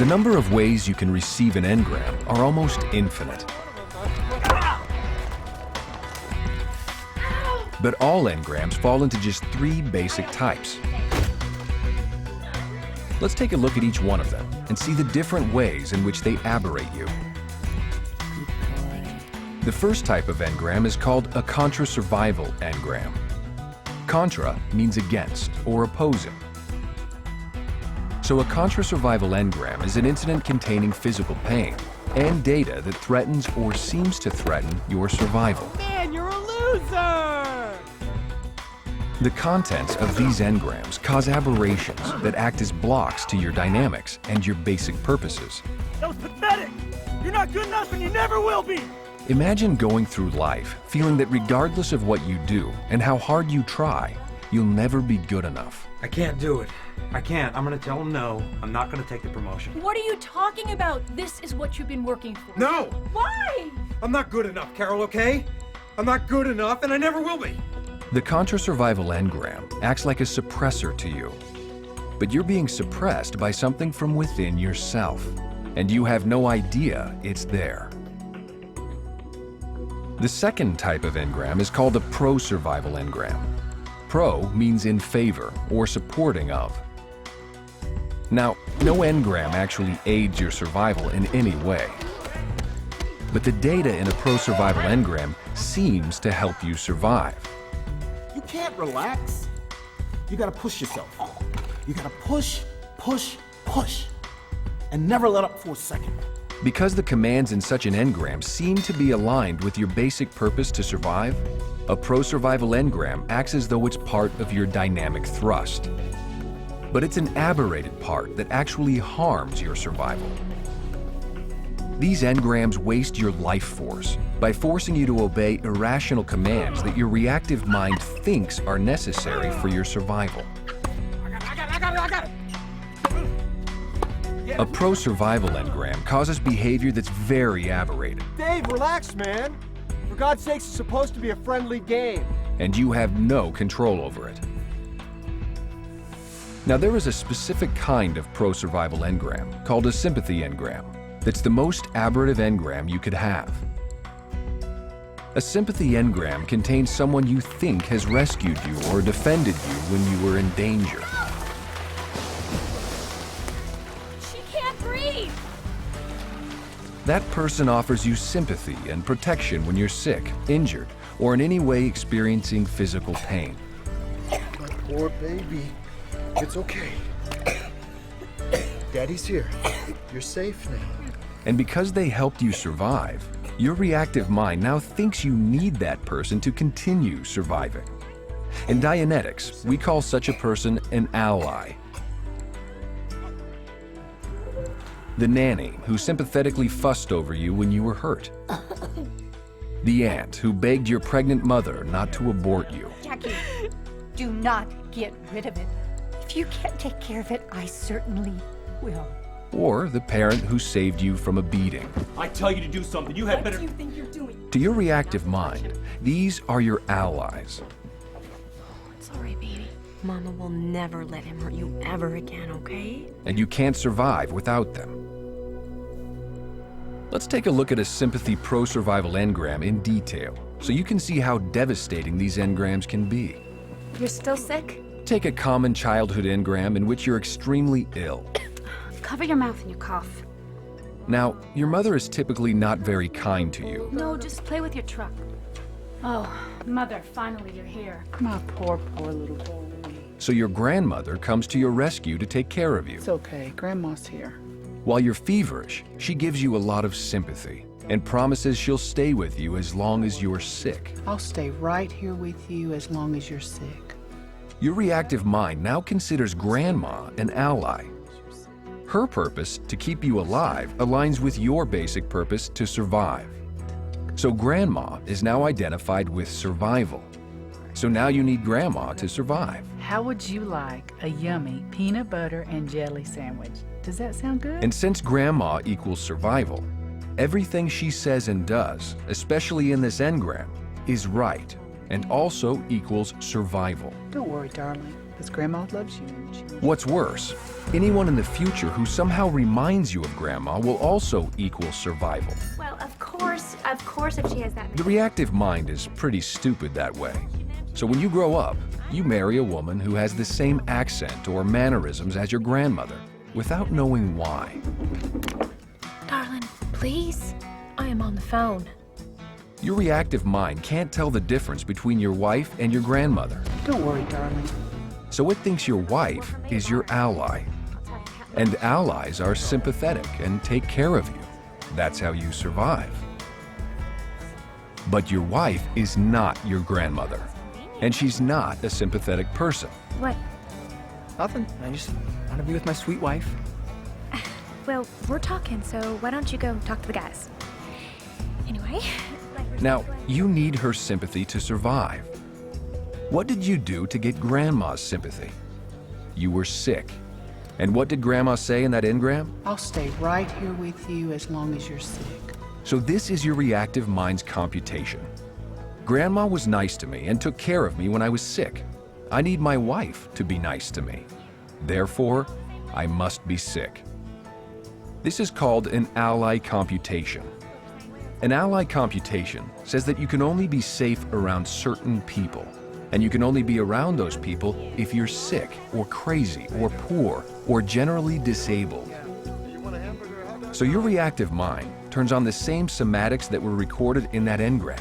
The number of ways you can receive an engram are almost infinite. But all engrams fall into just 3 basic types. Let's take a look at each one of them and see the different ways in which they aberrate you. The first type of engram is called a contra-survival engram. Contra means against or opposing. So a contra-survival engram is an incident containing physical pain and data that threatens or seems to threaten your survival. Man, you're a loser! The contents of these engrams cause aberrations that act as blocks to your dynamics and your basic purposes. That was pathetic! You're not good enough and you never will be! Imagine going through life feeling that regardless of what you do and how hard you try, you'll never be good enough. I can't do it. I can't. I'm gonna tell him no. I'm not gonna take the promotion. What are you talking about? This is what you've been working for. No! Why? I'm not good enough, Carol, okay? I'm not good enough and I never will be. The contra-survival engram acts like a suppressor to you. But you're being suppressed by something from within yourself, and you have no idea it's there. The second type of engram is called a pro-survival engram. Pro means in favor or supporting of. Now, no engram actually aids your survival in any way. But the data in a pro-survival engram seems to help you survive. You can't relax. You gotta push yourself. You gotta push, push, push, and never let up for a second. Because the commands in such an engram seem to be aligned with your basic purpose to survive, a pro-survival engram acts as though it's part of your dynamic thrust. But it's an aberrated part that actually harms your survival. These engrams waste your life force by forcing you to obey irrational commands that your reactive mind thinks are necessary for your survival. I got it! A pro-survival engram causes behavior that's very aberrated, Dave, relax, man. For God's sakes, it's supposed to be a friendly game. and you have no control over it. Now, there is a specific kind of pro-survival engram called a sympathy engram that's the most aberrative engram you could have. A sympathy engram contains someone you think has rescued you or defended you when you were in danger. She can't breathe! That person offers you sympathy and protection when you're sick, injured, or in any way experiencing physical pain. My poor baby. It's okay. Daddy's here. You're safe now. And because they helped you survive, your reactive mind now thinks you need that person to continue surviving. In Dianetics, we call such a person an ally. The nanny who sympathetically fussed over you when you were hurt. The aunt who begged your pregnant mother not to abort you. Jackie, do not get rid of it. If you can't take care of it, I certainly will. Or the parent who saved you from a beating. I tell you to do something, you had What better... do you think you're doing? To your reactive mind, these are your allies. It's all right, baby. Mama will never let him hurt you ever again, okay? And you can't survive without them. Let's take a look at a sympathy pro-survival engram in detail, so you can see how devastating these engrams can be. You're still sick? Take a common childhood engram in which you're extremely ill. Cover your mouth and you cough. Now, your mother is typically not very kind to you. No, just play with your truck. Oh, Mother, finally you're here. My poor little boy. So your grandmother comes to your rescue to take care of you. It's okay, Grandma's here. While you're feverish, she gives you a lot of sympathy and promises she'll stay with you as long as you're sick. I'll stay right here with you as long as you're sick. Your reactive mind now considers Grandma an ally. Her purpose to keep you alive aligns with your basic purpose to survive. So Grandma is now identified with survival. So now you need Grandma to survive. How would you like a yummy peanut butter and jelly sandwich? Does that sound good? And since Grandma equals survival, everything she says and does, especially in this engram, is right and also equals survival. Don't worry, darling. because Grandma loves you. And she... What's worse, anyone in the future who somehow reminds you of Grandma will also equal survival. Well, of course, if she has that. The reactive mind is pretty stupid that way. So when you grow up, you marry a woman who has the same accent or mannerisms as your grandmother, without knowing why. Darling, please. I am on the phone. Your reactive mind can't tell the difference between your wife and your grandmother. Don't worry, darling. So it thinks your wife is your ally. And allies are sympathetic and take care of you. That's how you survive. But your wife is not your grandmother. And she's not a sympathetic person. What? Nothing. I just want to be with my sweet wife. Well, we're talking, so why don't you go talk to the guys? Anyway. Now, you need her sympathy to survive. What did you do to get Grandma's sympathy? You were sick. And what did Grandma say in that engram? I'll stay right here with you as long as you're sick. So this is your reactive mind's computation. Grandma was nice to me and took care of me when I was sick. I need my wife to be nice to me. Therefore, I must be sick. This is called an ally computation. An ally computation says that you can only be safe around certain people, and you can only be around those people if you're sick or crazy or poor or generally disabled. So your reactive mind turns on the same somatics that were recorded in that engram,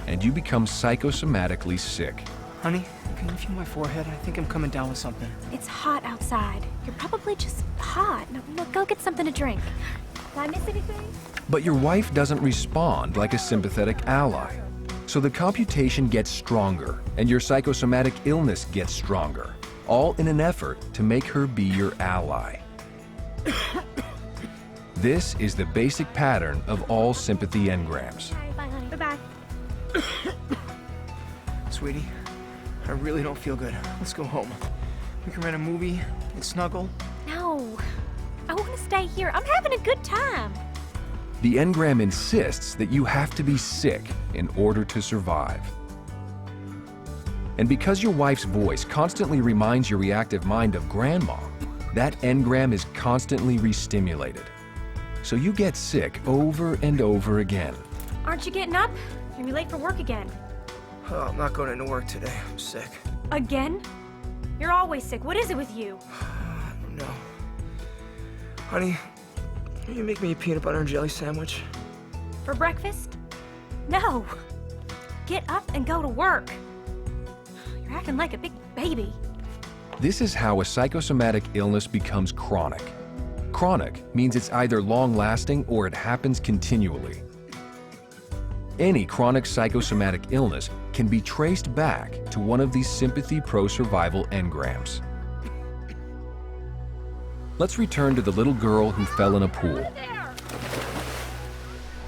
and you become psychosomatically sick. Honey, can you feel my forehead? I think I'm coming down with something. It's hot outside. You're probably just hot. No, look, go get something to drink. Did I miss anything? But your wife doesn't respond like a sympathetic ally. So the computation gets stronger, and your psychosomatic illness gets stronger, all in an effort to make her be your ally. This is the basic pattern of all sympathy engrams. Bye, honey. Bye-bye. Sweetie, I really don't feel good. Let's go home. We can rent a movie and snuggle. No. I want to stay here. I'm having a good time. The engram insists that you have to be sick in order to survive. And because your wife's voice constantly reminds your reactive mind of Grandma, that engram is constantly re-stimulated. So you get sick over and over again. Aren't you getting up? You're gonna be late for work again. Oh, I'm not going into work today. I'm sick. Again? You're always sick. What is it with you? No. Honey, can you make me a peanut butter and jelly sandwich? For breakfast? No. Get up and go to work. You're acting like a big baby. This is how a psychosomatic illness becomes chronic. Chronic means it's either long-lasting or it happens continually. Any chronic psychosomatic illness can be traced back to one of these sympathy pro-survival engrams. Let's return to the little girl who fell in a pool.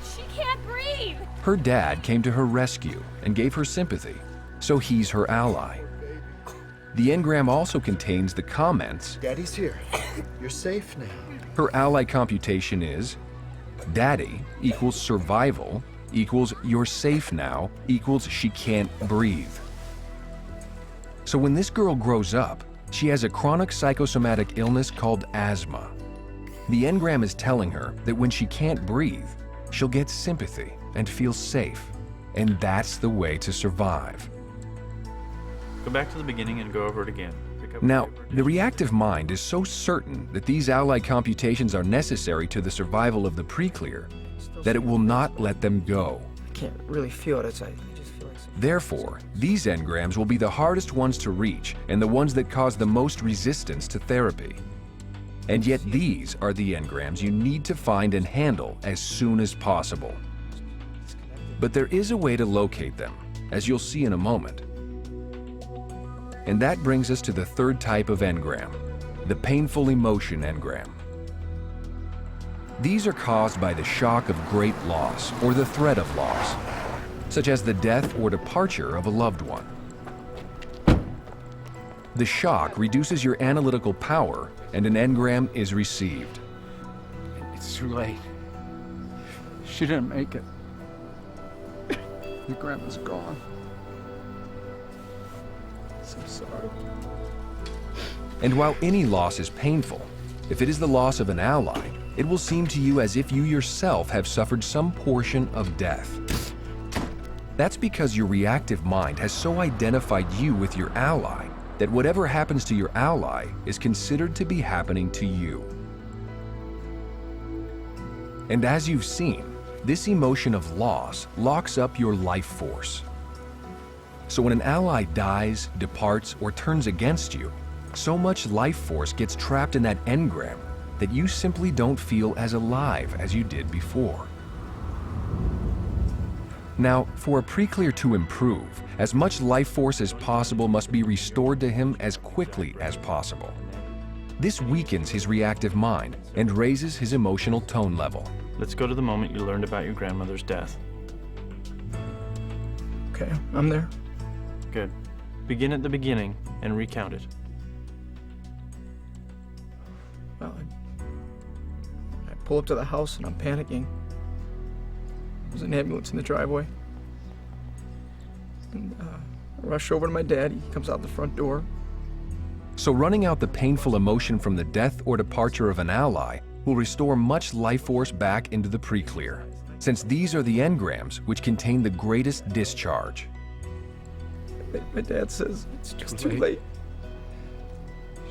She can't breathe! Her dad came to her rescue and gave her sympathy, so he's her ally. The engram also contains the comments, Daddy's here. You're safe now. her ally computation is Daddy equals survival equals you're safe now equals she can't breathe. So when this girl grows up, she has a chronic psychosomatic illness called asthma. The engram is telling her that when she can't breathe, she'll get sympathy and feel safe. And that's the way to survive. Go back to the beginning and go over it again. Now, the reactive mind is so certain that these ally computations are necessary to the survival of the pre-clear that it will not let them go. I can't really feel it. I just feel like... Therefore, these engrams will be the hardest ones to reach and the ones that cause the most resistance to therapy. And yet these are the engrams you need to find and handle as soon as possible. But there is a way to locate them, as you'll see in a moment. And that brings us to the third type of engram, the painful emotion engram. These are caused by the shock of great loss or the threat of loss, such as the death or departure of a loved one. The shock reduces your analytical power and an engram is received. It's too late. She didn't make it. The grandma's gone. So sorry. And while any loss is painful, if it is the loss of an ally, it will seem to you as if you yourself have suffered some portion of death. That's because your reactive mind has so identified you with your ally that whatever happens to your ally is considered to be happening to you. And as you've seen, this emotion of loss locks up your life force. So when an ally dies, departs, or turns against you, so much life force gets trapped in that engram that you simply don't feel as alive as you did before. Now, for a pre-clear to improve, as much life force as possible must be restored to him as quickly as possible. This weakens his reactive mind and raises his emotional tone level. Let's go to the moment you learned about your grandmother's death. Okay, I'm there. Good. Begin at the beginning and recount it. Well, I pull up to the house and I'm panicking. There's an ambulance in the driveway. And I rush over to my dad. He comes out the front door. So running out the painful emotion from the death or departure of an ally will restore much life force back into the pre-clear, since these are the engrams which contain the greatest discharge. My dad says it's just too late.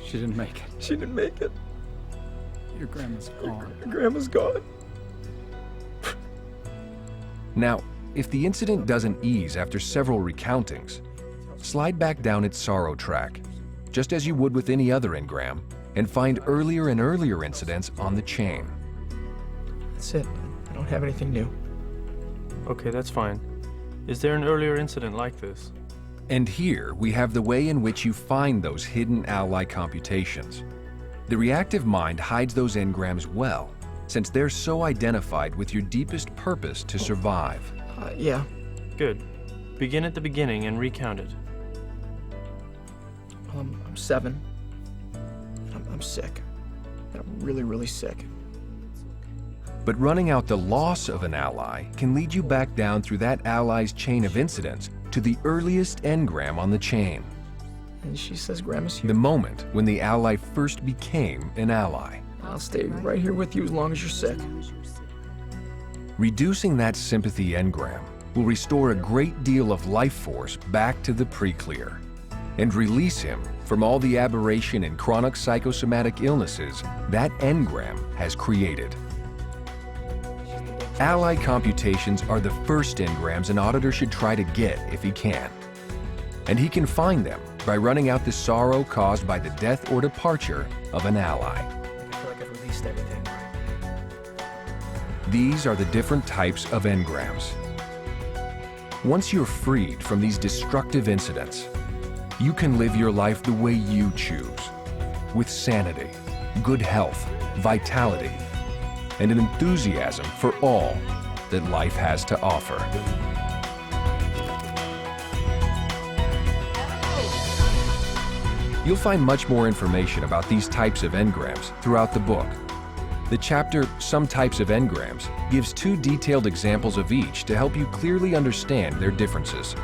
She didn't make it. She didn't make it. Your grandma's gone. Your grandma's gone. Now, if the incident doesn't ease after several recountings, slide back down its sorrow track, just as you would with any other engram, and find earlier and earlier incidents on the chain. That's it. I don't have anything new. Okay, that's fine. Is there an earlier incident like this? And here we have the way in which you find those hidden ally computations. The reactive mind hides those engrams well, since they're so identified with your deepest purpose to survive. Yeah. Good. Begin at the beginning and recount it. I'm 7. I'm sick. I'm really, really sick. But running out the loss of an ally can lead you back down through that ally's chain of incidents to the earliest engram on the chain. And she says Grandma's here. The moment when the ally first became an ally. I'll stay right here with you as long as you're sick. Reducing that sympathy engram will restore a great deal of life force back to the pre-clear and release him from all the aberration and chronic psychosomatic illnesses that engram has created. Ally computations are the first engrams an auditor should try to get if he can. And he can find them by running out the sorrow caused by the death or departure of an ally. I feel like I've released everything. These are the different types of engrams. Once you're freed from these destructive incidents, you can live your life the way you choose, with sanity, good health, vitality, and an enthusiasm for all that life has to offer. You'll find much more information about these types of engrams throughout the book. The chapter, Some Types of Engrams, gives 2 detailed examples of each to help you clearly understand their differences.